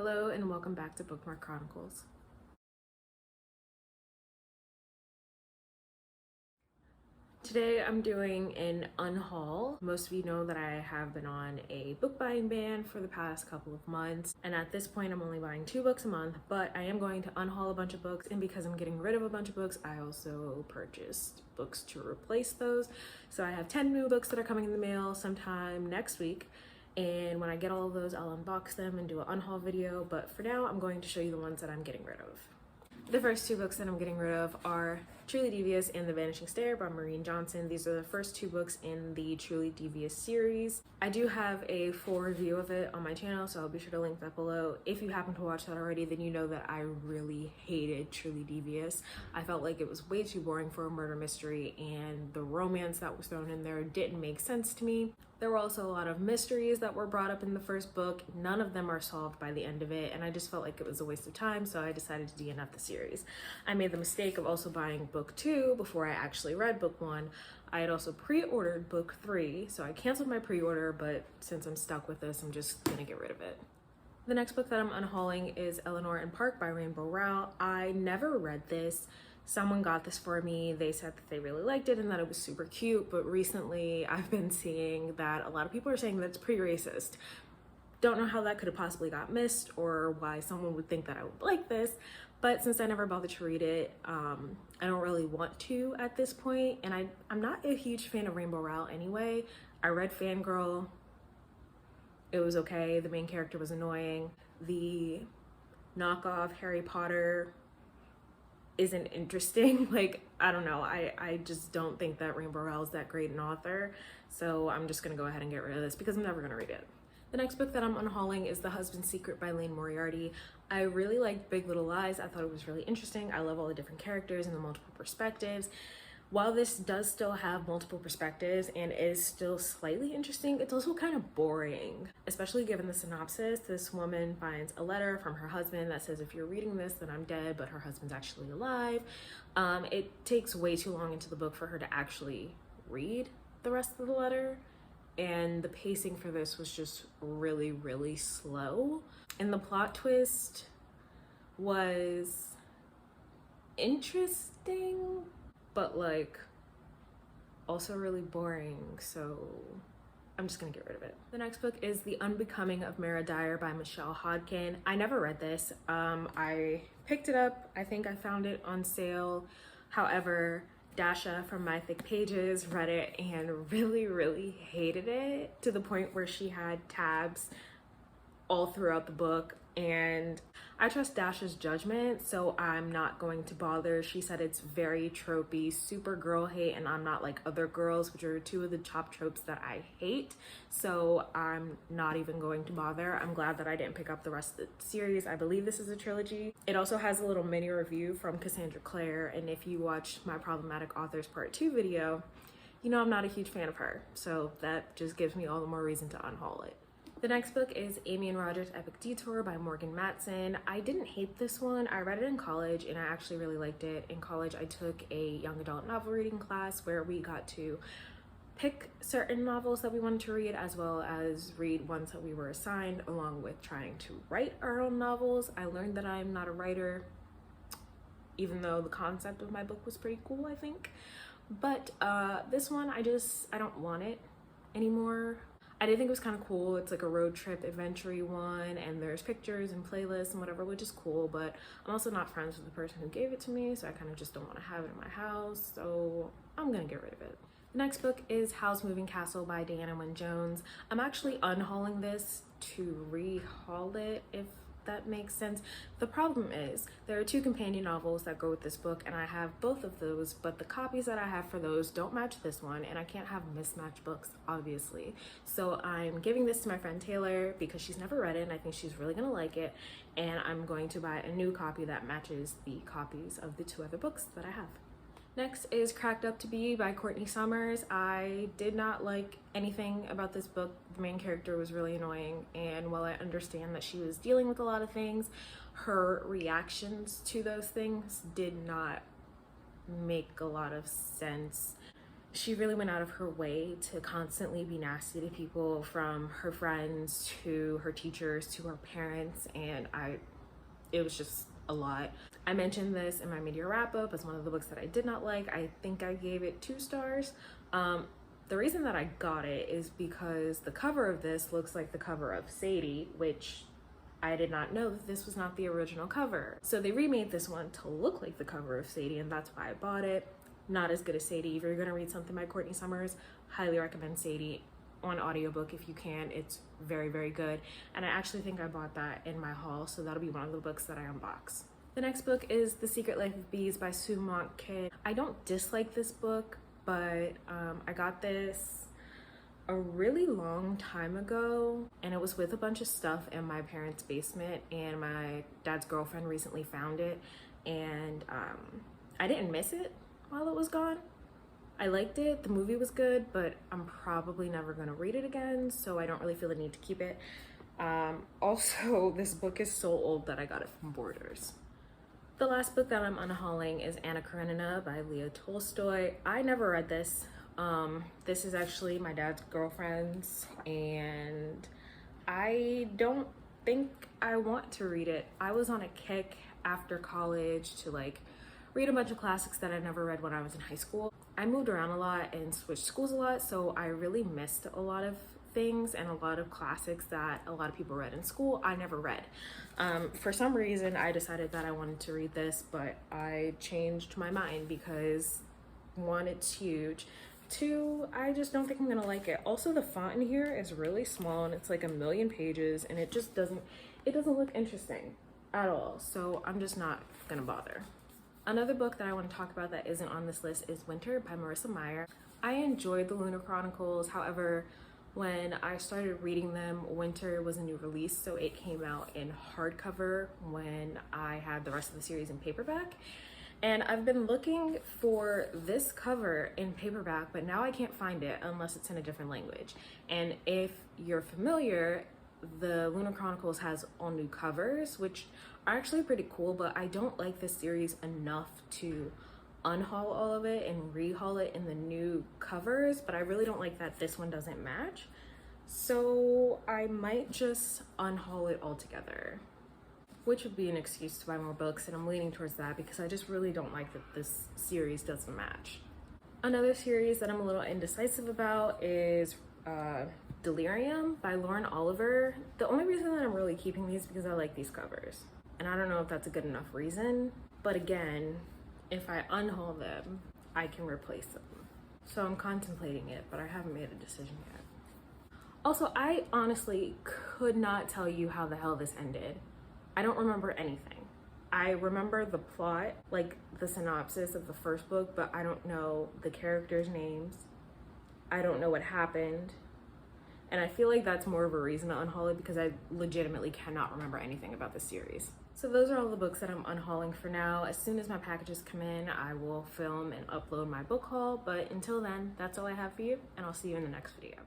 Hello and welcome back to Bookmark Chronicles. Today I'm doing an unhaul. Most of you know that I have been on a book buying ban for the past couple of months, and at this point I'm only buying 2 books a month, but I am going to unhaul a bunch of books, and because I'm getting rid of a bunch of books, I also purchased books to replace those. So I have 10 new books that are coming in the mail sometime next week, and when I get all of those I'll unbox them and do an unhaul video, but for now I'm going to show you the ones that I'm getting rid of. The first 2 books that I'm getting rid of are Truly Devious and The Vanishing Stair by Maureen Johnson. These are the first 2 books in the Truly Devious series. I do have a full review of it on my channel, so I'll be sure to link that below. If you happen to watch that already, then you know that I really hated Truly Devious. I felt like it was way too boring for a murder mystery, and the romance that was thrown in there didn't make sense to me. There were also a lot of mysteries that were brought up in the first book. None of them are solved by the end of it, and I just felt like it was a waste of time, so I decided to DNF the series. I made the mistake of also buying book 2 before I actually read book 1. I had also pre-ordered book 3, so I canceled my pre-order, but since I'm stuck with this, I'm just gonna get rid of it. The next book that I'm unhauling is Eleanor and Park by Rowell. I never read this. Someone got this for me. They said that they really liked it and that it was super cute, but recently I've been seeing that a lot of people are saying that it's pretty racist. Don't know how that could have possibly got missed or why someone would think that I would like this, but since I never bothered to read it, I don't really want to at this point, and I'm not a huge fan of Rowell anyway. I read Fangirl. It was okay. The main character was annoying. The knockoff Harry Potter isn't interesting. Like, I don't know, I just don't think that Rowell is that great an author, so I'm just gonna go ahead and get rid of this because I'm never gonna read it. The next book that I'm unhauling is The Husband's Secret by Elaine Moriarty. I really liked Big Little Lies. I thought it was really interesting. I love all the different characters and the multiple perspectives. While this does still have multiple perspectives and is still slightly interesting, it's also kind of boring, especially given the synopsis. This woman finds a letter from her husband that says, if you're reading this, then I'm dead, but her husband's actually alive. It takes way too long into the book for her to actually read the rest of the letter, and the pacing for this was just really, really slow. And the plot twist was interesting, but like also really boring, so I'm just gonna get rid of it. The next book is The Unbecoming of Dyer by Michelle Hodkin. I never read this. I picked it up. I think I found it on sale. However, Dasha from My Thick Pages read it and really, really hated it to the point where she had tabs all throughout the book, and I trust Dasha's judgment, so I'm not going to bother. She said it's very tropey, super girl hate, and I'm not like other girls, which are 2 of the top tropes that I hate, so I'm not even going to bother. I'm glad that I didn't pick up the rest of the series. I believe this is a trilogy. It also has a little mini review from Cassandra Clare, and if you watched my Problematic Authors Part 2 video, you know I'm not a huge fan of her, so that just gives me all the more reason to unhaul it. The next book is Amy and Roger's Epic Detour by Morgan Matson. I didn't hate this one. I read it in college and I actually really liked it. In college, I took a young adult novel reading class where we got to pick certain novels that we wanted to read, as well as read ones that we were assigned, along with trying to write our own novels. I learned that I'm not a writer, even though the concept of my book was pretty cool, I think. But this one, I don't want it anymore. I did think it was kind of cool. It's like a road trip adventure-y one, and there's pictures and playlists and whatever, which is cool, but I'm also not friends with the person who gave it to me, so I kind of just don't want to have it in my house, so I'm gonna get rid of it. The next book is Howl's Moving Castle by Deanna Wynne Jones. I'm actually unhauling this to rehaul it, if that makes sense. The problem is there are 2 companion novels that go with this book, and I have both of those, but the copies that I have for those don't match this one, and I can't have mismatched books, obviously. So I'm giving this to my friend Taylor because she's never read it and I think she's really gonna like it, and I'm going to buy a new copy that matches the copies of the 2 other books that I have. Next is Cracked Up to Be by Courtney Summers. I did not like anything about this book. The main character was really annoying, and while I understand that she was dealing with a lot of things, her reactions to those things did not make a lot of sense. She really went out of her way to constantly be nasty to people, from her friends to her teachers to her parents, and it was just a lot. I mentioned this in my media wrap-up as one of the books that I did not like. I think I gave it 2 stars. The reason that I got it is because the cover of this looks like the cover of Sadie, which I did not know that this was not the original cover. So they remade this one to look like the cover of Sadie, and that's why I bought it. Not as good as Sadie. If you're gonna read something by Courtney Summers, highly recommend Sadie on audiobook if you can. It's very, very good. And I actually think I bought that in my haul, so that'll be one of the books that I unbox. The next book is The Secret Life of Bees by Sue Monk-Kidd. I don't dislike this book, but I got this a really long time ago, and it was with a bunch of stuff in my parents' basement, and my dad's girlfriend recently found it, and I didn't miss it while it was gone. I liked it, the movie was good, but I'm probably never gonna read it again, so I don't really feel the need to keep it. Also, this book is so old that I got it from Borders. The last book that I'm unhauling is Anna Karenina by Leo Tolstoy. I never read this. This is actually my dad's girlfriend's, and I don't think I want to read it. I was on a kick after college to like read a bunch of classics that I never read when I was in high school. I moved around a lot and switched schools a lot, so I really missed a lot of things, and a lot of classics that a lot of people read in school I never read. For some reason I decided that I wanted to read this, but I changed my mind because 1, it's huge, 2, I just don't think I'm gonna like it. Also, the font in here is really small and it's like 1,000,000 pages, and it just doesn't look interesting at all, so I'm just not gonna bother. Another book that I want to talk about that isn't on this list is Winter by Marissa Meyer. I enjoyed the Lunar Chronicles, however, when I started reading them, Winter was a new release, so it came out in hardcover when I had the rest of the series in paperback. And I've been looking for this cover in paperback, but now I can't find it unless it's in a different language. And if you're familiar, the Lunar Chronicles has all new covers, which are actually pretty cool, but I don't like this series enough to unhaul all of it and rehaul it in the new covers, but I really don't like that this one doesn't match, so I might just unhaul it altogether, which would be an excuse to buy more books, and I'm leaning towards that because I just really don't like that this series doesn't match. Another series that I'm a little indecisive about is Delirium by Lauren Oliver. The only reason that I'm really keeping these is because I like these covers, and I don't know if that's a good enough reason, but again, if I unhaul them, I can replace them. So I'm contemplating it, but I haven't made a decision yet. Also, I honestly could not tell you how the hell this ended. I don't remember anything. I remember the plot, like the synopsis of the first book, but I don't know the characters' names. I don't know what happened. And I feel like that's more of a reason to unhaul it because I legitimately cannot remember anything about the series. So those are all the books that I'm unhauling for now. As soon as my packages come in, I will film and upload my book haul. But until then, that's all I have for you, and I'll see you in the next video.